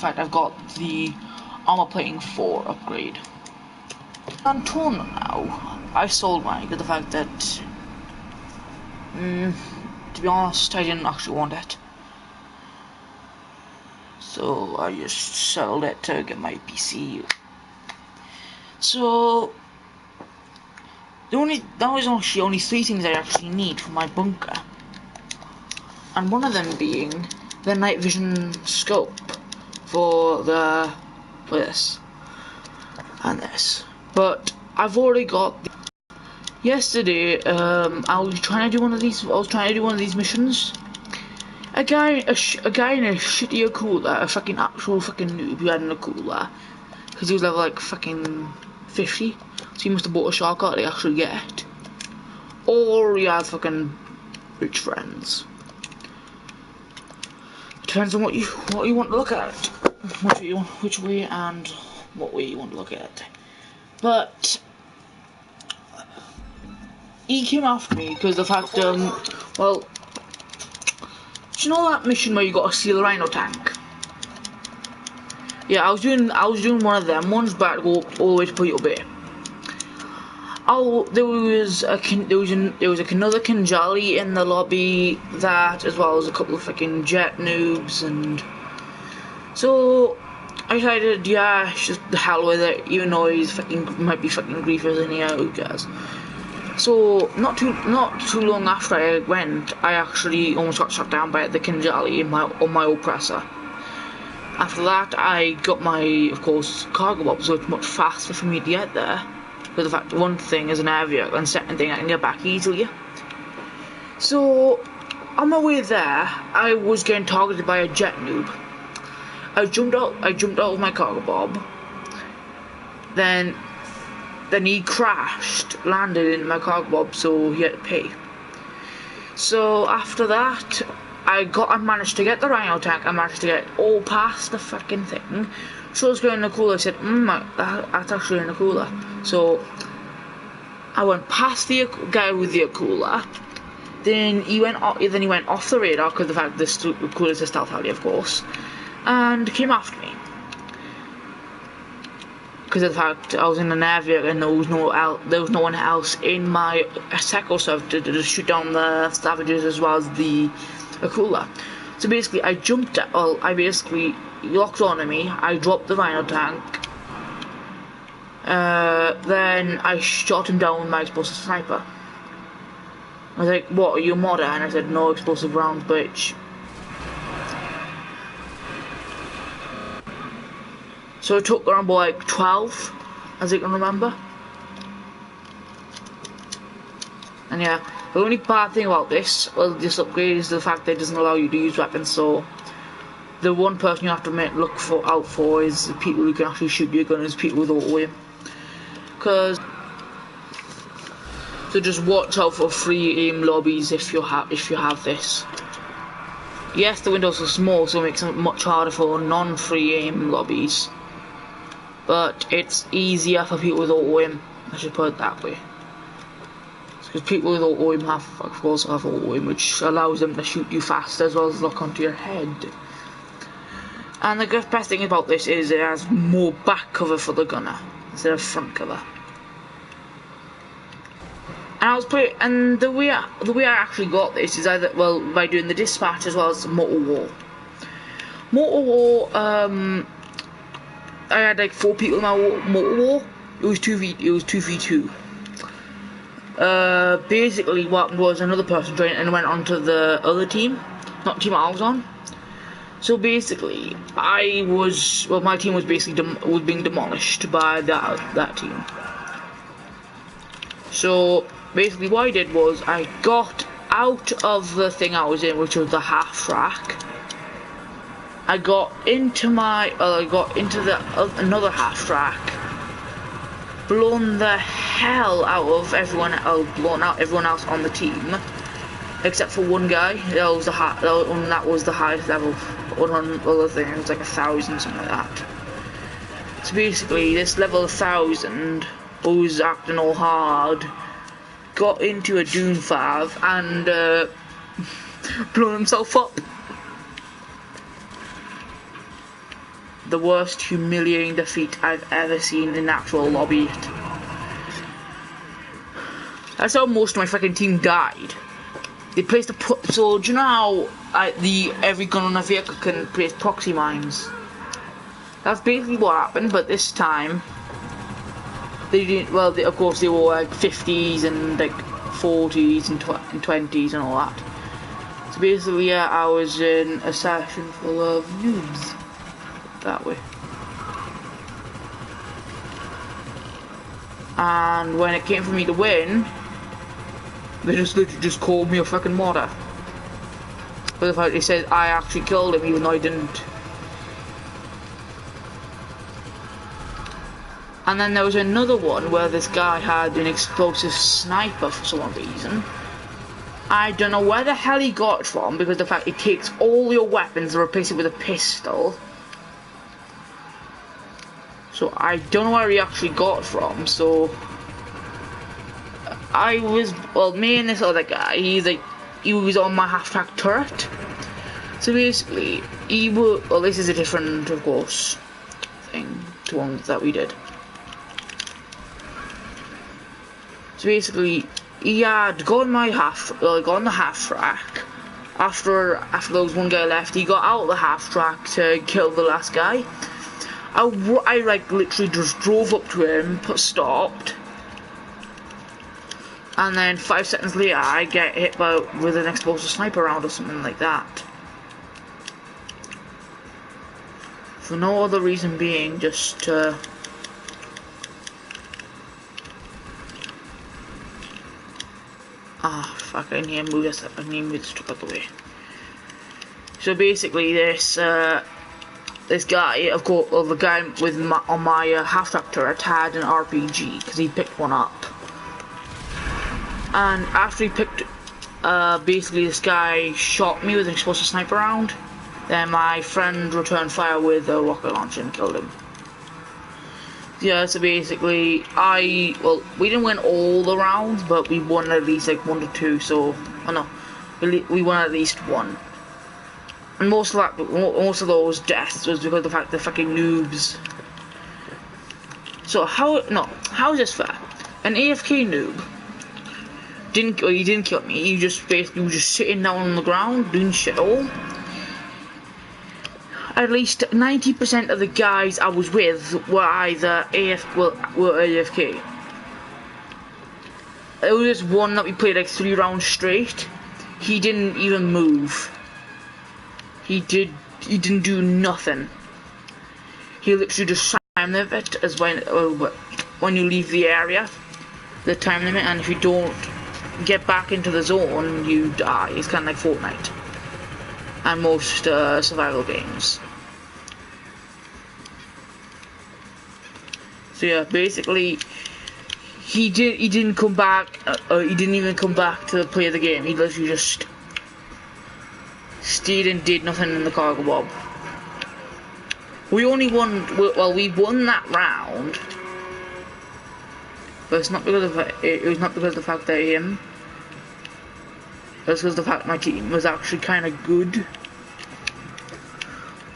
fact, I've got the armor plating 4 upgrade. Until now, I sold mine because the fact that, to be honest, I didn't actually want it. So I just sold it to get my PC. So that was actually only 3 things I actually need for my bunker, and one of them being the night vision scope for this and this. But I've already got. Yesterday, I was trying to do one of these missions. A guy in a shittier cooler, a fucking actual fucking noob who had in a cooler, because he was level like fucking 50, so he must have bought a shortcut to actually get it. Or he has fucking rich friends. It depends on what you want to look at, which way and what way you want to look at it. But he came after me because the fact, well, do you know that mission where you got to steal the rhino tank? Yeah, I was doing one of them ones, but I'd go all the way to Puyo Bay. Oh, there was another Kinjali in the lobby, that as well as a couple of fucking jet noobs, and so I decided, yeah, just the hell with it, even though he's might be fucking griefers in here, who cares? So not too long after I went, I actually almost got shot down by the Kinjali on my oppressor. After that, I got my, of course, cargo bob, so it's much faster for me to get there. But the fact, one thing is an air vehicle, and second thing, I can get back easily. So on my way there, I was getting targeted by a jet noob. I jumped out of my cargo bob. Then he crashed, landed in my cargo bob, so he had to pay. So after that, I managed to get the rhino tank. I managed to get all past the fucking thing. So I was going in the cooler. I said, that's actually in the cooler. So I went past the guy with the cooler. Then he went off the radar because the fact this cooler is a stealth alley, of course, and came after me. Because of the fact I was in an area and there was no one else in my sector server to shoot down the savages as well as the cooler. So basically, I basically locked onto me. I dropped the rhino tank. Then I shot him down with my explosive sniper. I was like, "What, are you a modder?" And I said, "No explosive rounds, bitch." So it took around like 12, as I can remember. And yeah, the only bad thing about this upgrade is the fact that it doesn't allow you to use weapons. So the one person you have to look out for is the people who can actually shoot your gun, is people with auto aim. So just watch out for free aim lobbies if you have this. Yes, the windows are small, so it makes it much harder for non-free aim lobbies. But it's easier for people with auto aim, I should put it that way. Because people with auto aim also have auto aim, which allows them to shoot you fast as well as lock onto your head. And the best thing about this is it has more back cover for the gunner instead of front cover. And the way I actually got this is either by doing the dispatch as well as moto war. Moto war, I had like 4 people in my motor war. It was 2v2. Basically what happened was another person joined and went on to the other team, not the team I was on. So basically, my team was basically being demolished by that team. So basically what I did was I got out of the thing I was in, which was the half track. I got into another half track, blown the hell out of everyone else on the team, except for one guy. That was the highest level. One other thing, it was like 1,000, something like that. So basically, this level 1,000, who was acting all hard, got into a Doom 5 and blew himself up. the worst humiliating defeat I've ever seen in an actual lobby. That's how most of my fucking team died. They placed a so do you know how every gun on a vehicle can place proxy mines? That's basically what happened, but this time they didn't. Well, of course they were like 50s and like 40s and 20s and all that. So basically, yeah, I was in a session full of noobs that way. And when it came for me to win, they just literally just called me a fucking modder. But the fact they said I actually killed him even though I didn't. And then there was another one where this guy had an explosive sniper for some reason. I don't know where the hell he got it from, because the fact it takes all your weapons and replace it with a pistol. So I don't know where he actually got it from, so I was, well, me and this other guy, he was on my half-track turret. So basically, well, this is a different, of course, thing to one that we did. So basically, he had got on the half track. After there was one guy left, he got out of the half track to kill the last guy. I like literally just drove up to him, stopped, and then 5 seconds later, I get hit with an explosive sniper round or something like that. For no other reason being, just fuck, I need to move this stuff out the way. So basically this guy, of course, well, the guy on my half-track turret had an RPG, because he picked one up. And after he picked, basically this guy shot me with an explosive sniper round. Then my friend returned fire with a rocket launcher and killed him. Yeah, so basically, we didn't win all the rounds, but we won at least like 1 to 2, so, oh no, we won at least 1. And most of those deaths was because of the fact they're fucking noobs. So how is this fair? An AFK noob he didn't kill me, he just basically was just sitting down on the ground, doing shit all. At least 90% of the guys I was with were either AFK. There was this one that we played like 3 rounds straight. He didn't even move. He didn't do nothing. He literally just time limit as when you leave the area, the time limit, and if you don't get back into the zone, you die. It's kind of like Fortnite and most survival games. So yeah, basically, he didn't come back. He didn't even come back to play the game. He literally just stayed and did nothing in the cargo bob. We only won. Well, we won that round, but it's not because of it was not because of the fact that him. It's because of the fact my team was actually kind of good,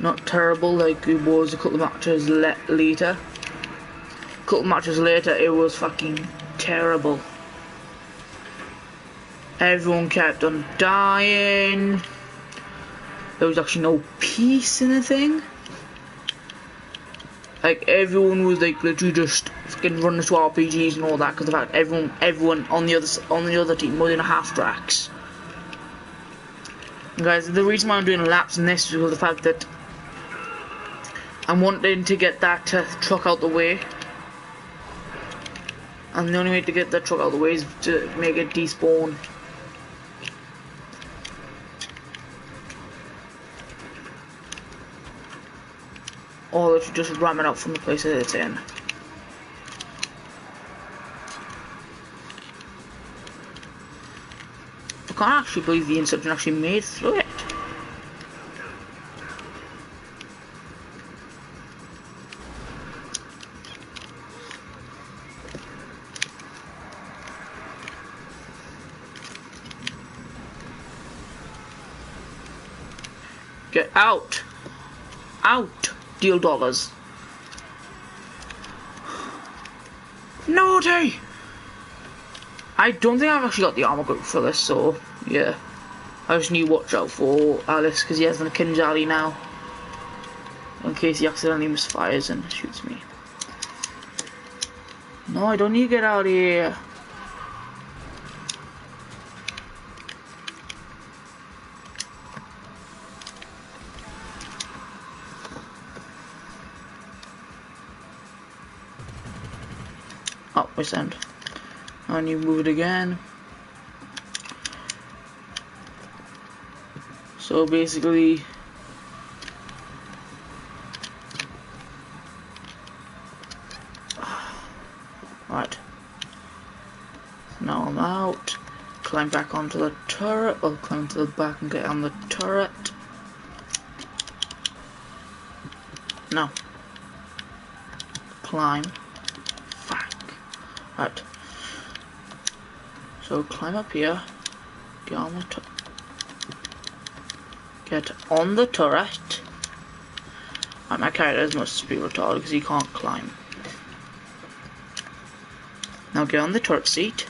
not terrible like it was a couple of matches later. A couple of matches later, it was fucking terrible. Everyone kept on dying. There was actually no peace in the thing. Like everyone was like literally just fucking running to RPGs and all that because of the fact everyone on the other team was in half tracks. And guys, the reason why I'm doing laps in this is because of the fact that I'm wanting to get that truck out the way. And the only way to get that truck out of the way is to make it despawn. Or if you just ram it out from the place that it's in. I can't actually believe the Inception actually made through it. Get out! Out! deal dollars. Naughty! I don't think I've actually got the armor group for this, so yeah. I just need to watch out for Alice because he has the Kinjali now. In case he accidentally misfires and shoots me. No, I don't need to get out of here. Oh, we send. And you move it again. So basically, right. Now I'm out. Climb back onto the turret. I'll climb to the back and get on the turret. No. Climb. Right. So climb up here. Get on the get on the turret. Right, my character must be retarded because he can't climb. Now get on the turret seat.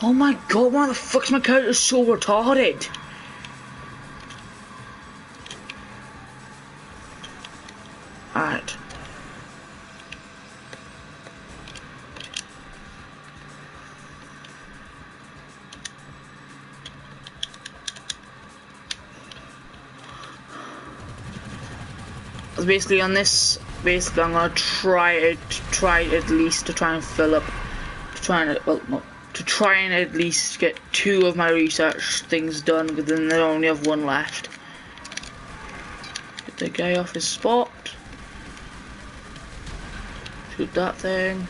Oh my god, why the fuck's my character so retarded? Alright. Basically on this, I'm gonna try at least to try and fill up, to try and at least get 2 of my research things done, because then I only have 1 left. Get the guy off his spot. Shoot that thing.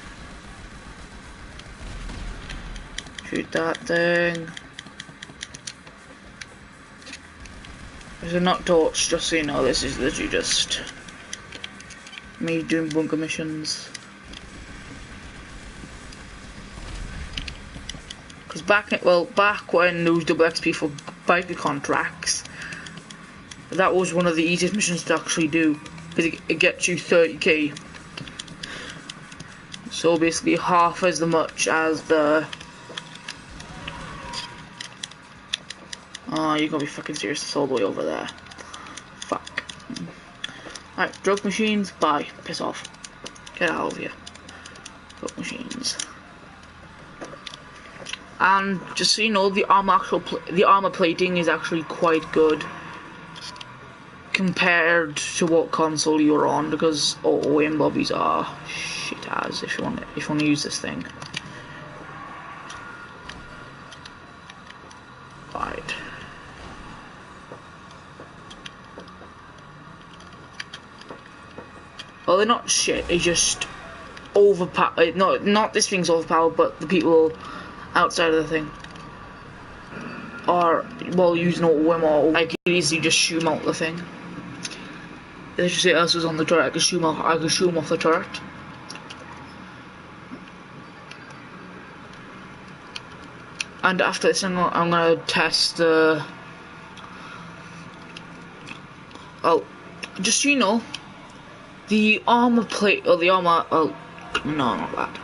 Shoot that thing. There's a not torch, just so you know, this is literally just me doing bunker missions. Because back when there was double XP for biker contracts, that was one of the easiest missions to actually do, because it gets you 30k. So basically half as much as the... Oh, you gotta be fucking serious, it's all the way over there. Fuck. Alright, drug machines, bye. Piss off. Get out of here. Drug machines. And just so you know, the armor plating is actually quite good compared to what console you're on, because aim lobbies are shit as if you want to use this thing. Right. Well, they're not shit. It's just overpowered. No, not this thing's overpowered, but the people outside of the thing are, well, using auto aim, or I could easily just shoot them out the thing. Let's just say else was on the turret. I could shoot them off the turret. And after this, I'm gonna test the. Oh, just so you know, the armor plate or the armor. Oh, no, not that.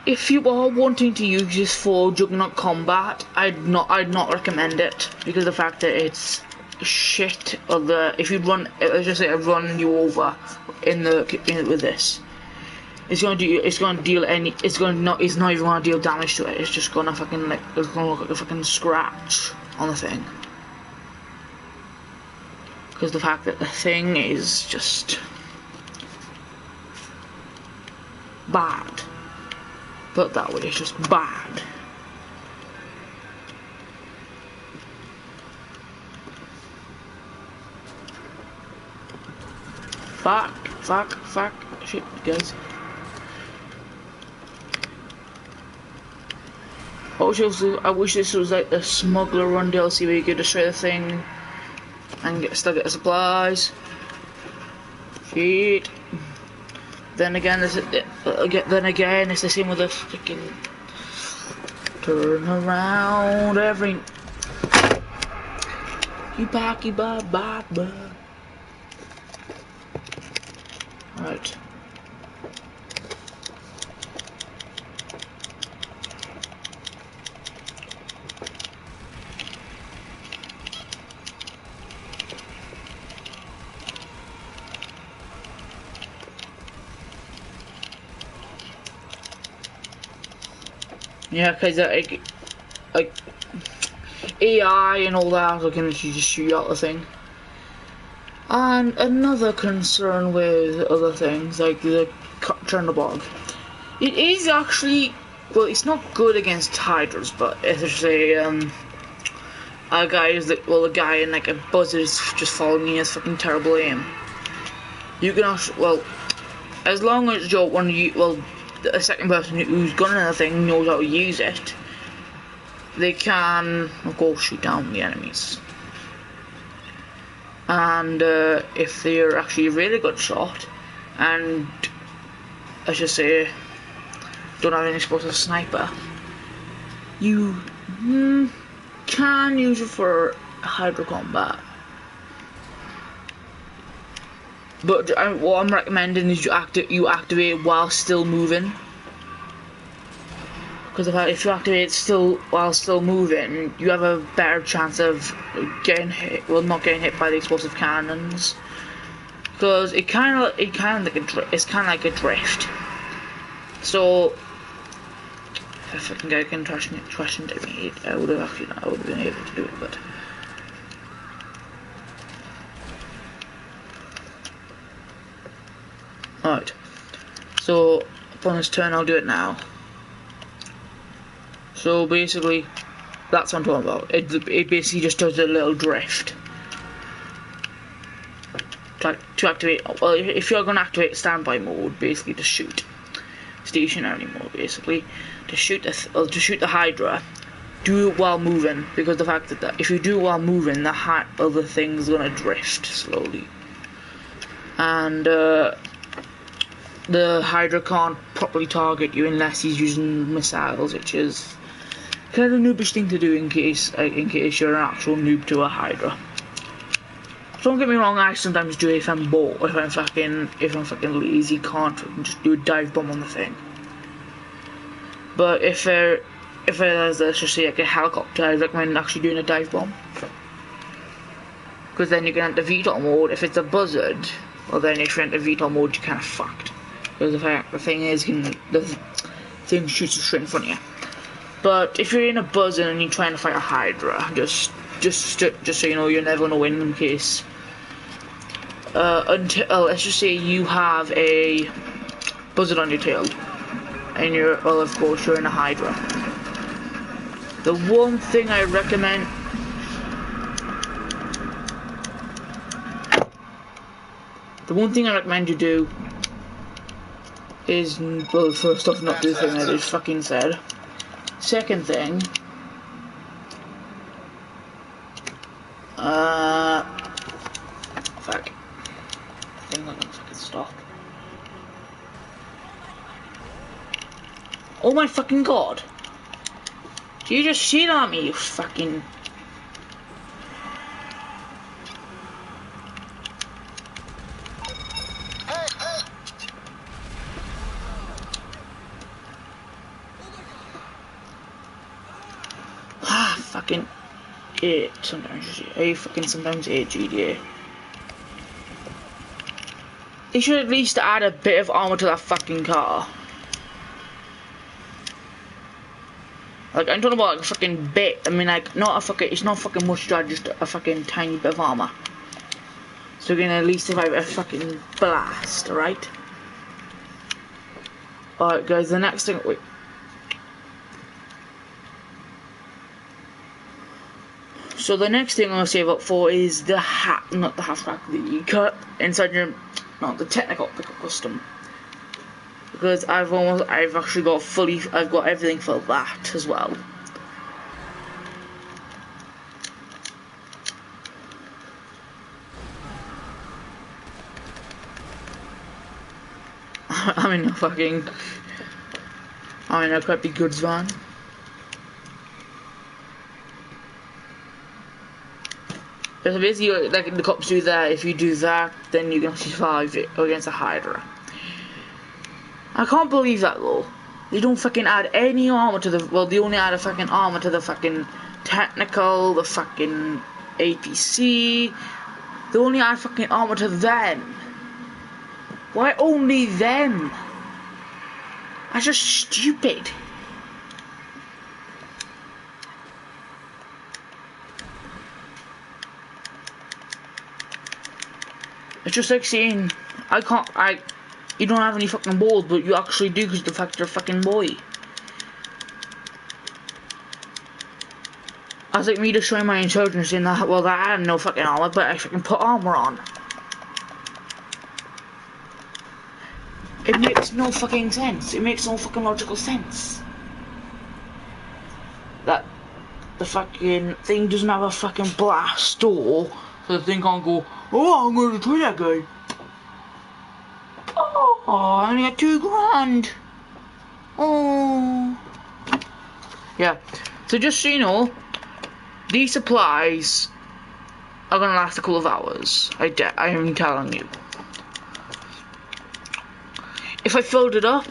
If you are wanting to use this for Juggernaut combat, I'd not recommend it, because of the fact that it's shit. Or if you run, let's just say I've run you over with this, it's not even gonna deal damage to it. It's just gonna fucking it's gonna look like a fucking scratch on the thing, because the fact that the thing is just bad. Put it that way, it's just bad. Fuck. Shit, guys. I wish this was like the Smuggler Run DLC where you could destroy the thing and still get the supplies. Shit. Then again, it's the same with the freaking turn around every. Right. Yeah, because like AI and all that are going to just shoot out the thing. And another concern with other things, like the Chernobog, it is actually, well, it's not good against hydras, but it's a guy in like a buzzard is just following you, has fucking terrible aim. You can actually, well, as long as you're a second person who's got another thing knows how to use it, they can, of course, shoot down the enemies. And if they're actually a really good shot, and let's just say don't have any explosive sniper, you can use it for hydro combat. But what I'm recommending is you activate while still moving. Because if you activate while still moving, you have a better chance of not getting hit by the explosive cannons. Because it's kind of like a drift. So if a fucking guy can trash into me, I would have been able to do it, but. Alright, so upon this turn I'll do it now. So basically, that's what I'm talking about. It basically just does a little drift. To activate, well, if you're going to activate standby mode, basically to shoot. Stationary mode, basically. To shoot the Hydra, do it while moving, because the fact that if you do it while moving, the other thing's going to drift slowly. And, the Hydra can't properly target you unless he's using missiles, which is kind of a noobish thing to do in case you're an actual noob to a Hydra. Don't get me wrong, I sometimes do it if I'm bored, if I'm fucking lazy, can't just do a dive bomb on the thing. But if there's, let's just say, like a helicopter, I recommend actually doing a dive bomb. Because then you can enter VTOL mode. If it's a buzzard, well then if you enter VTOL mode, you're kind of fucked. Because the thing is, the thing shoots straight in front of you. But if you're in a buzzard and you're trying to fight a Hydra, just so you know, you're never gonna win in case. Until let's just say you have a buzzard on your tail, and of course you're in a Hydra. The one thing I recommend. You do is, well, first off, not do the thing I just fucking said. Second thing, fuck. I think I'm gonna fucking stop. Oh my fucking god! Do you just shit on me, you fucking. Fucking it sometimes it GDA. They should at least add a bit of armor to that fucking car. Like, I'm talking about like a fucking bit. I mean, like, it's not fucking much to add, just a fucking tiny bit of armor. So you can at least survive a fucking blast, alright? Alright guys, the next thing, wait. So the next thing I'm gonna save up for is the hat, not the half track, the cut inside your not the technical pickup custom. Because I've actually got I've got everything for that as well. I'm in a crappy goods van. So basically, like the cops do that, if you do that, then you can survive it against a Hydra. I can't believe that though. They don't fucking add any armor to the, well, they only add a fucking armor to the fucking technical, the fucking APC. They only add fucking armor to them. Why only them? That's just stupid. It's just like saying, you don't have any fucking balls, but you actually do because the fact you're a fucking boy. That's like me just showing my intelligence in that, well, that I had no fucking armor, but I fucking put armor on. It makes no fucking sense. It makes no fucking logical sense. That the fucking thing doesn't have a fucking blast door, so the thing can't go, oh, I'm gonna try that guy. Oh, I only got $2 grand. Oh. Yeah, so just so you know, these supplies are gonna last a couple of hours. I am telling you. If I filled it up,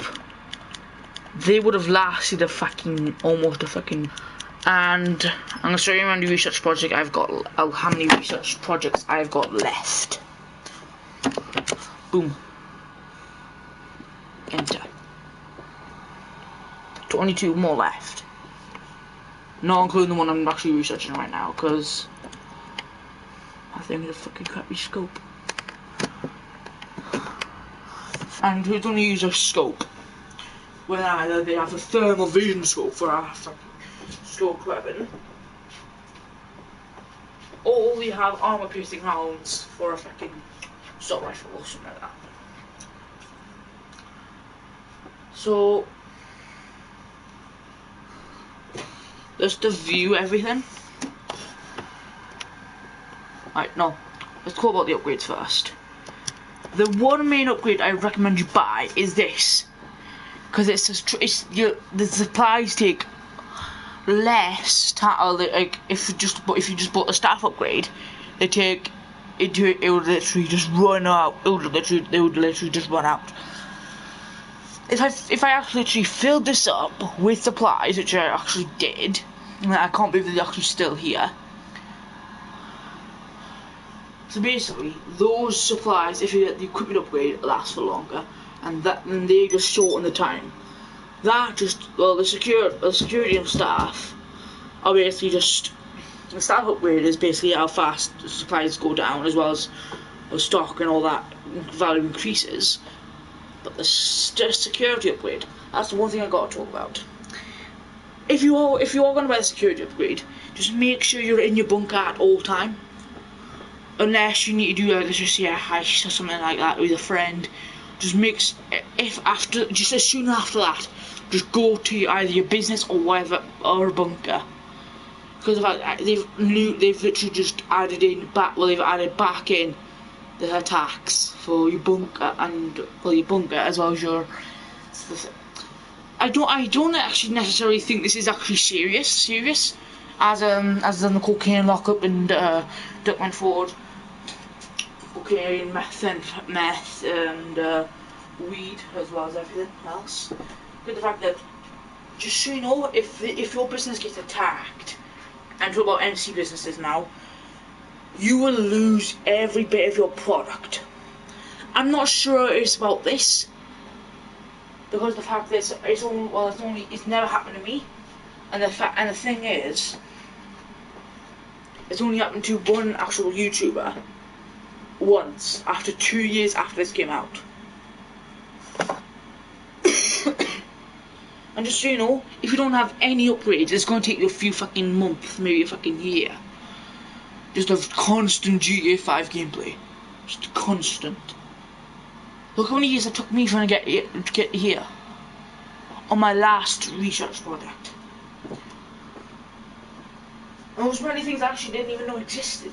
they would have lasted almost a fucking. And I'm gonna show you how many research projects I've got. How many research projects I've got left. Boom. Enter. 22 more left. Not including the one I'm actually researching right now, because I think it's a fucking crappy scope. And who's gonna use a scope? When either they have a thermal vision scope for our fucking scope weapon, or we have armor piercing rounds for a fucking assault rifle or something like that. So let's just view everything. Right, no, let's talk about the upgrades first. The one main upgrade I recommend you buy is this, because the supplies take less. Like if you just bought a staff upgrade, it would literally just run out. They would literally just run out. If I actually literally filled this up with supplies, which I actually did, and I can't believe they're actually still here. So basically, those supplies, if you get the equipment upgrade, last for longer, and they just shorten the time. That the security and staff are basically just, the staff upgrade is basically how fast the supplies go down, as well as the stock and all that value increases. But the security upgrade, that's the one thing I got to talk about. If you are going to buy the security upgrade, just make sure you're in your bunker at all time. Unless you need to do let's just say a heist or something like that with a friend, just as soon after that, just go to either your business or whatever, or a bunker. Because they've literally just added back in the attacks for your bunker as well as your. I don't actually necessarily think this is actually serious. As in the cocaine lockup and Duckman Ford. Cocaine, meth and weed, as well as everything else. But the fact that, just so you know, if your business gets attacked, and talk about MC businesses now, you will lose every bit of your product. I'm not sure it's about this, because the fact that it's never happened to me, and the thing is, it's only happened to one actual YouTuber once, after 2 years after this came out. And just so you know, if you don't have any upgrades, it's going to take you a few fucking months, maybe a fucking year, just of constant GTA 5 gameplay. Just constant. Look how many years it took me trying to get here on my last research project. And there was many things I actually didn't even know existed.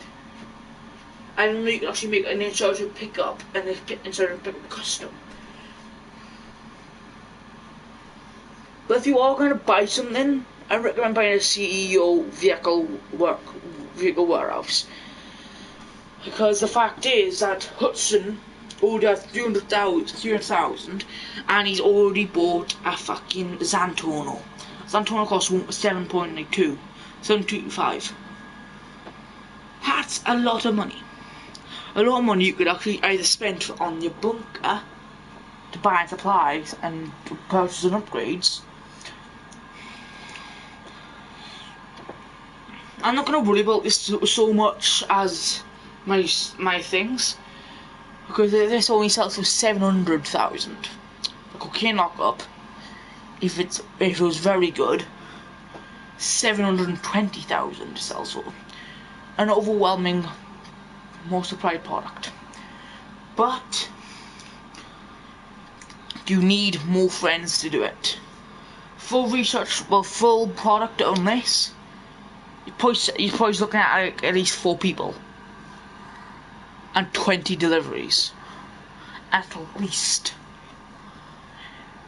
I didn't know you could actually make an inserted pickup and then inserted pickup custom. But if you are going to buy something, I recommend buying a CEO vehicle warehouse. Because the fact is that Hudson already has 300,000 and he's already bought a fucking Xantono. Xantono costs 7.25. That's a lot of money. A lot of money you could actually either spend on your bunker to buy supplies and to purchase and upgrades. I'm not going to worry about this so much as my things, because this only sells for 700,000. The cocaine lockup, if it was very good, 720,000 sells for. An overwhelming, most supplied product. But you need more friends to do it. Full research, well, full product on this, you're probably looking at least 4 people and 20 deliveries at least.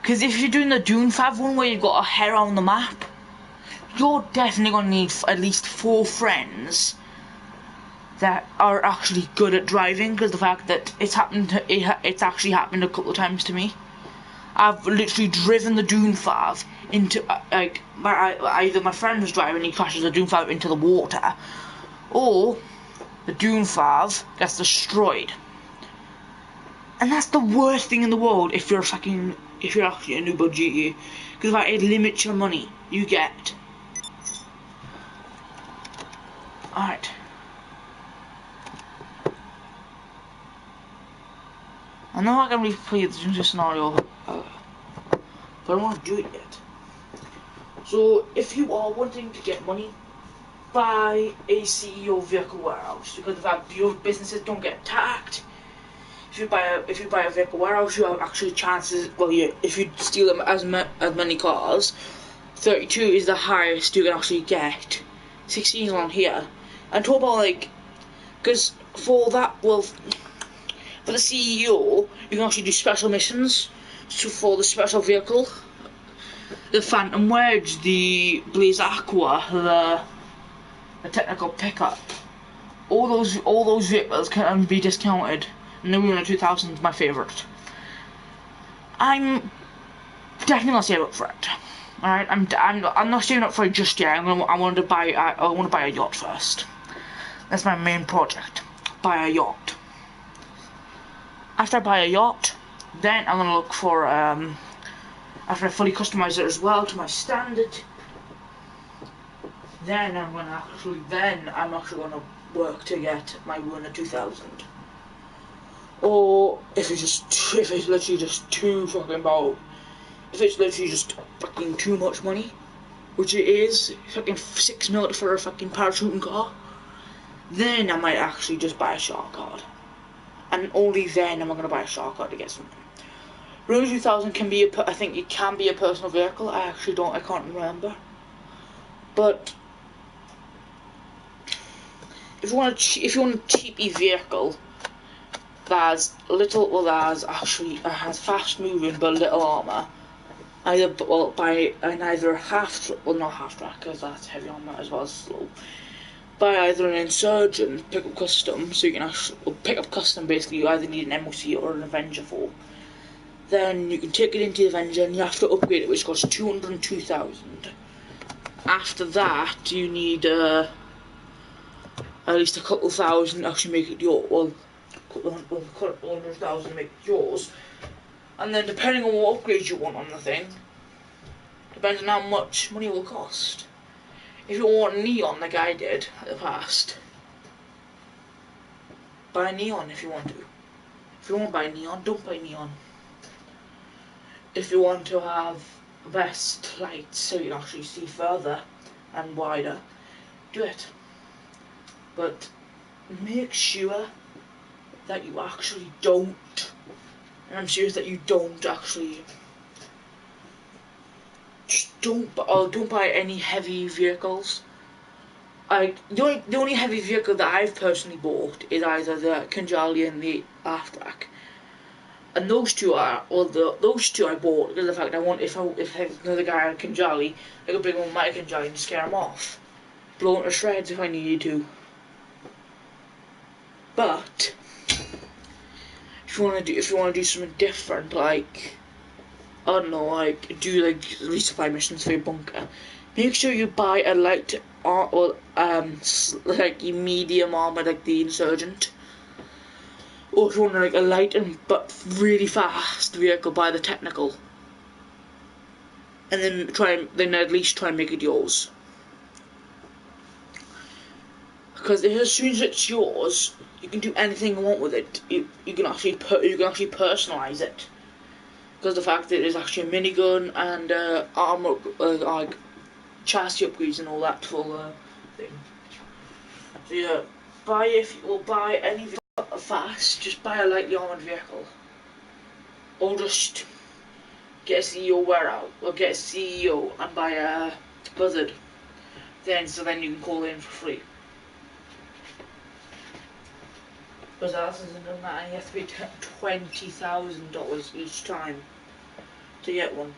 Because if you're doing the Dune Fab one where you've got a hair on the map, you're definitely going to need at least 4 friends that are actually good at driving, because the fact that it's actually happened a couple of times to me. I've literally driven the Dune Fab into either my friend was driving, he crashes the Dune Fab into the water, or the Dune Fab gets destroyed. And that's the worst thing in the world if you're actually a new GT, because it limits your money you get. Alright. I know I can replay the scenario, but I don't want to do it yet. So, if you are wanting to get money, buy a CEO vehicle warehouse, because the fact your businesses don't get taxed. If you buy a vehicle warehouse, you have actually chances. Well, if you steal them as many cars, 32 is the highest you can actually get. 16 is on here. And talk about because for that, well, for the CEO, you can actually do special missions. So for the special vehicle, the Phantom Wedge, the Blaze Aqua, the technical pickup, all those vehicles can be discounted. And the Luna 2000 is my favourite. I'm definitely not saving up for it. Alright, I'm not saving up for it just yet. I want to buy a yacht first. That's my main project. Buy a yacht. After I buy a yacht, then I'm gonna look for after I fully customize it as well to my standard. Then I'm actually gonna work to get my Luna 2000. Or if it's literally just too much money, which it is, fucking 6 mil for a fucking parachuting car, then I might actually just buy a shark card. And only then am I gonna buy a shark card to get something. Luna 2000 can be I think it can be a personal vehicle. I can't remember. But if you want a cheapy vehicle that has fast moving but little armor, not half track, because that's heavy armor as well as slow. Buy either an Insurgent pickup custom, so you can actually pick up custom. Basically, you either need an MOC or an Avenger for. Then you can take it into the Avenger, and you have to upgrade it, which costs 202,000. After that, you need at least a couple thousand to actually make it your couple hundred thousand to make it yours. And then depending on what upgrades you want on the thing, depends on how much money it will cost. If you want neon like I did in the past, buy neon if you want to. If you won't buy neon, don't buy neon. If you want to have best lights so you can actually see further and wider, do it. But make sure that you actually don't and I'm serious that you don't actually just don't buy any heavy vehicles. Like the only heavy vehicle that I've personally bought is either the Kanjali and the Aftrac, and those two are those two I bought because of the fact I want if another guy had a Kanjali, I could bring on my Kanjali and scare him off, blow it to shreds if I needed to. But if you want to do something different, like I don't know, like do like resupply missions for your bunker, make sure you buy a light or like a medium armor like the Insurgent. Or if you want like a light and but really fast vehicle, buy the Technical. And then at least try and make it yours. Because as soon as it's yours, you can do anything you want with it. You can actually personalize it. Because the fact that it's actually a minigun and armor, like chassis upgrades and all that full thing. So yeah, if you will buy any vehicle fast, just buy a lightly armored vehicle, or just get a CEO warehouse, or get a CEO and buy a Buzzard. Then you can call in for free. Because ours isn't done that, and you have to pay $20,000 each time to get one.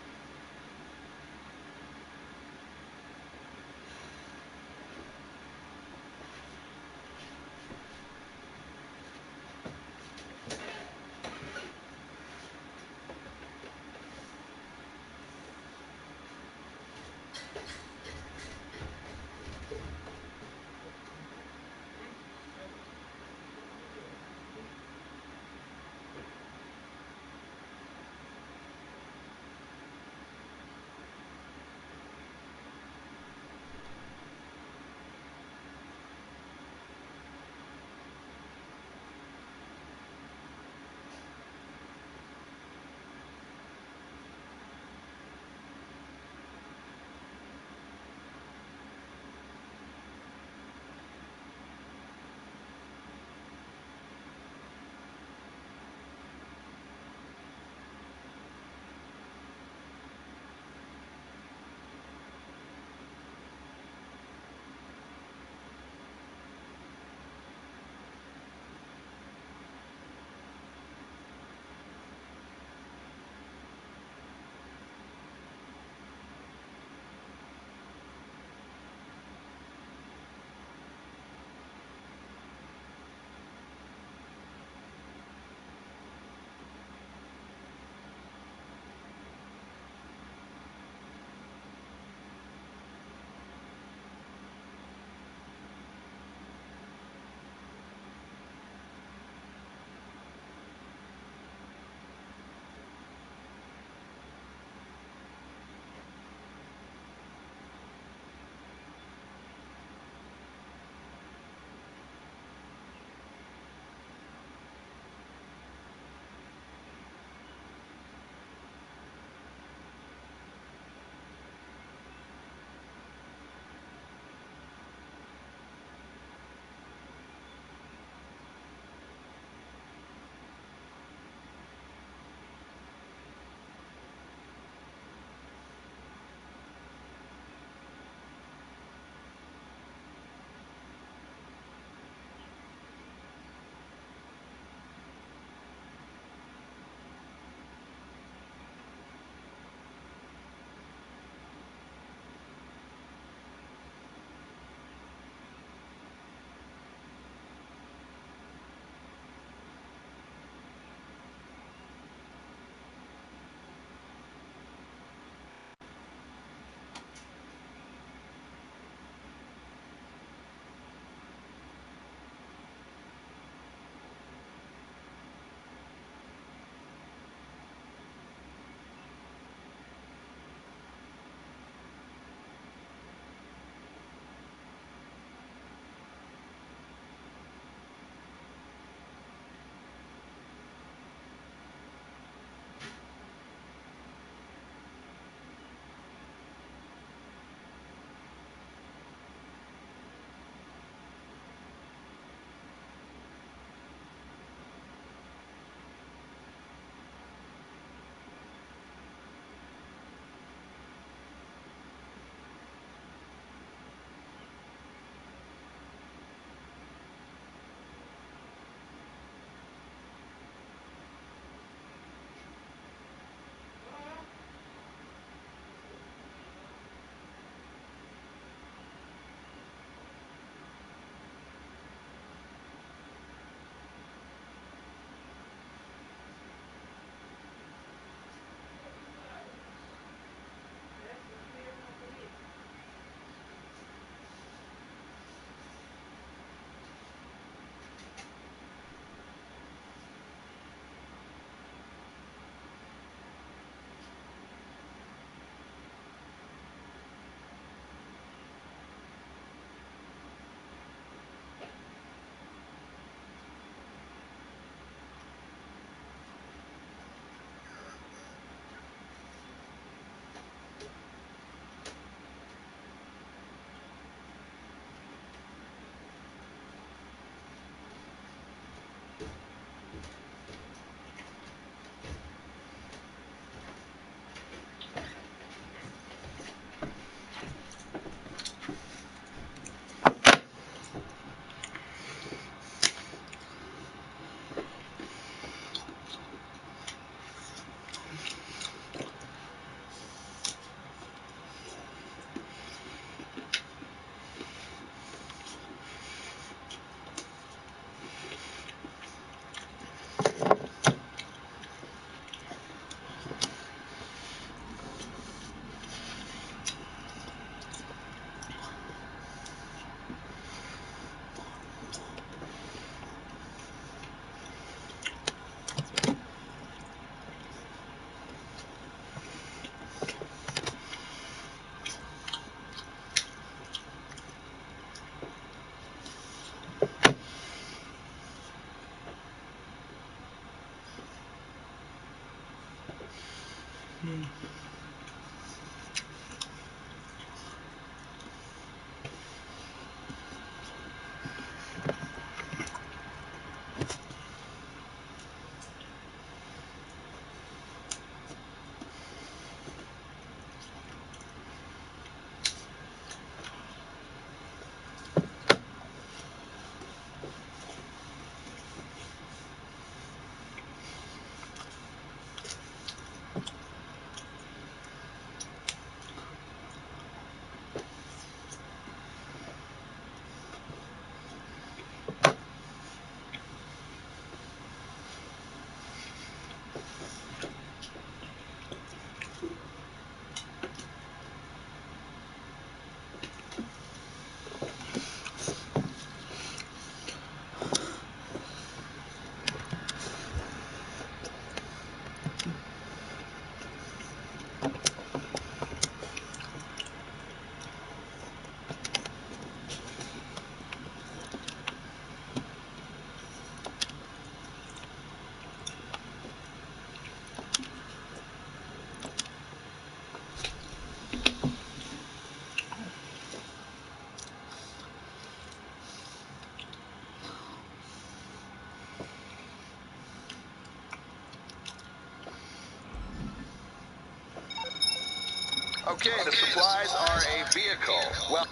Okay, the supplies are a vehicle. Well,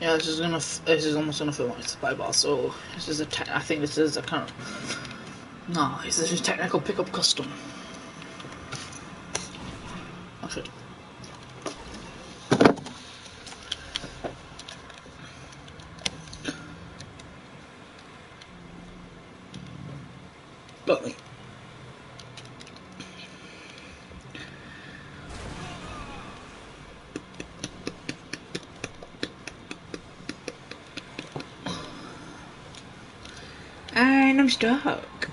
Yeah, this is almost gonna fill my supply bar. So this is I think this is a kind of no, this is a technical pickup custom. Oh shit. Got me. And I'm stuck.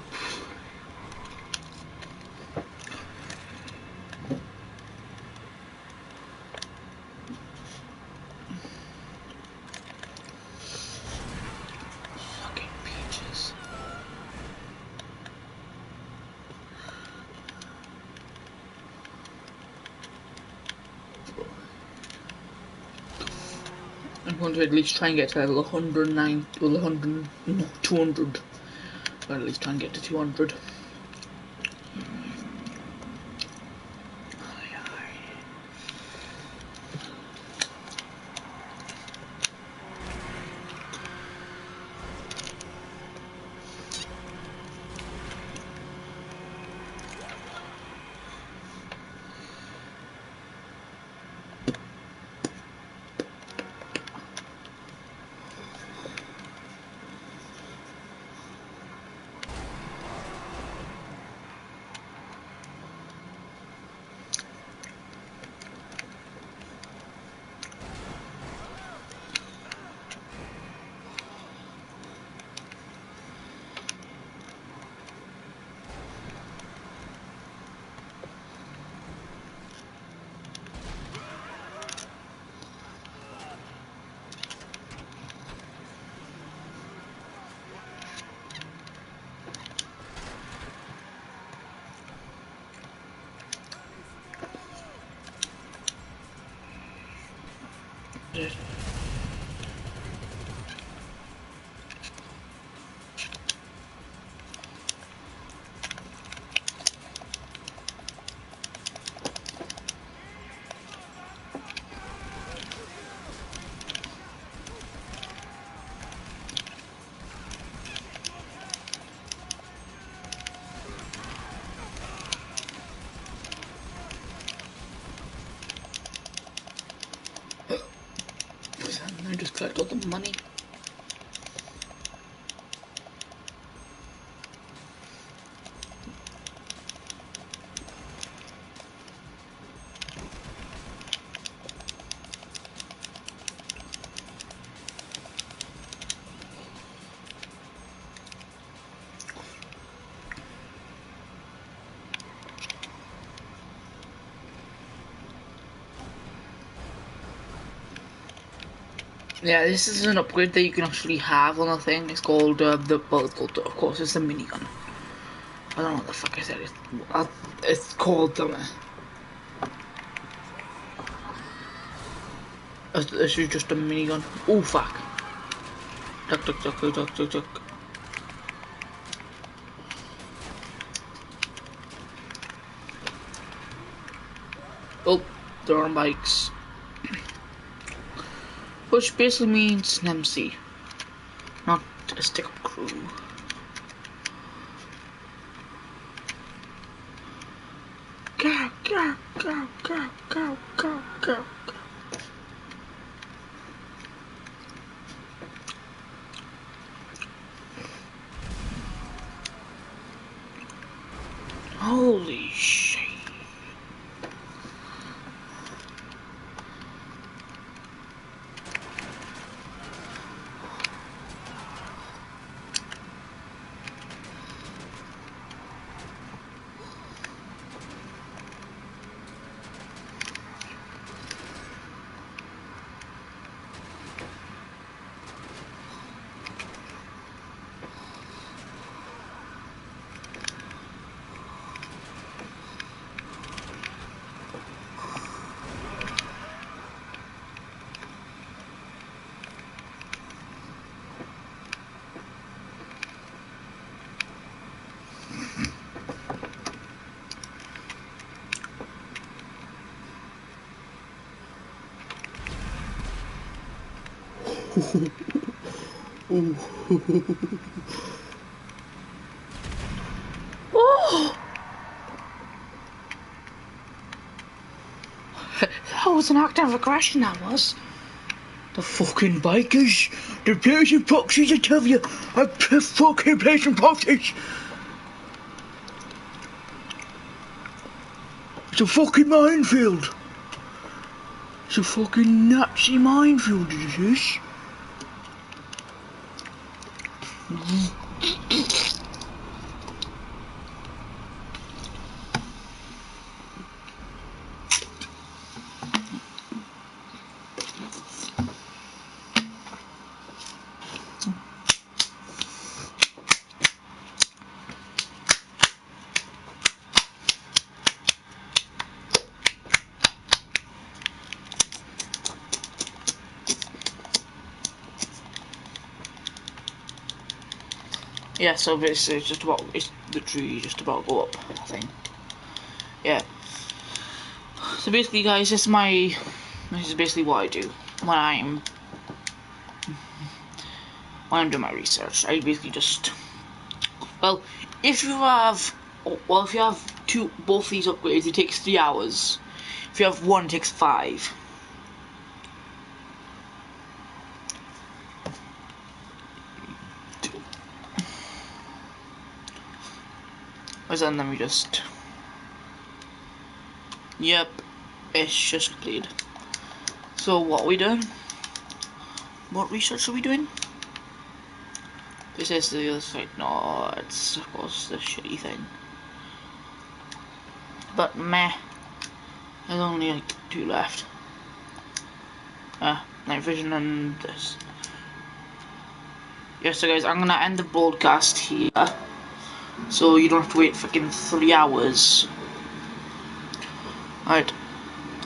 Fucking peaches. I'm going to at least try and get to level 109, well 100, no, 200. Or at least try and get to 200. I just collect all the money. Yeah, this is an upgrade that you can actually have on the thing. It's called of course, it's the minigun. I don't know what the fuck I said. It's called the. This is just a minigun. Oh fuck! Duck, duck, duck, duck, duck, duck, duck. Oh, they're on bikes. Which basically means an MC, not a stick-up crew. Go, go, go, go, go, go, go, go. Holy shit. Oh! That was an act of aggression, that was. The fucking bikers, they're placing proxies, I tell you. I'm fucking placing proxies. It's a fucking minefield. It's a fucking Nazi minefield, it is. Yeah, so basically it's literally just about go up, I think. Yeah. So basically guys, this is basically what I do when I'm doing my research. I basically just, well, if you have both these upgrades, it takes 3 hours. If you have one, it takes 5. And then we just, yep, it's just completed. So what are we doing? What research are we doing? This is the other side. No, it's of course the shitty thing. But meh, there's only like 2 left. Night vision and this. Yeah, so guys, I'm gonna end the broadcast here, so you don't have to wait fucking 3 hours. Alright,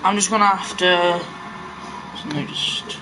I'm just gonna have to. So let me just.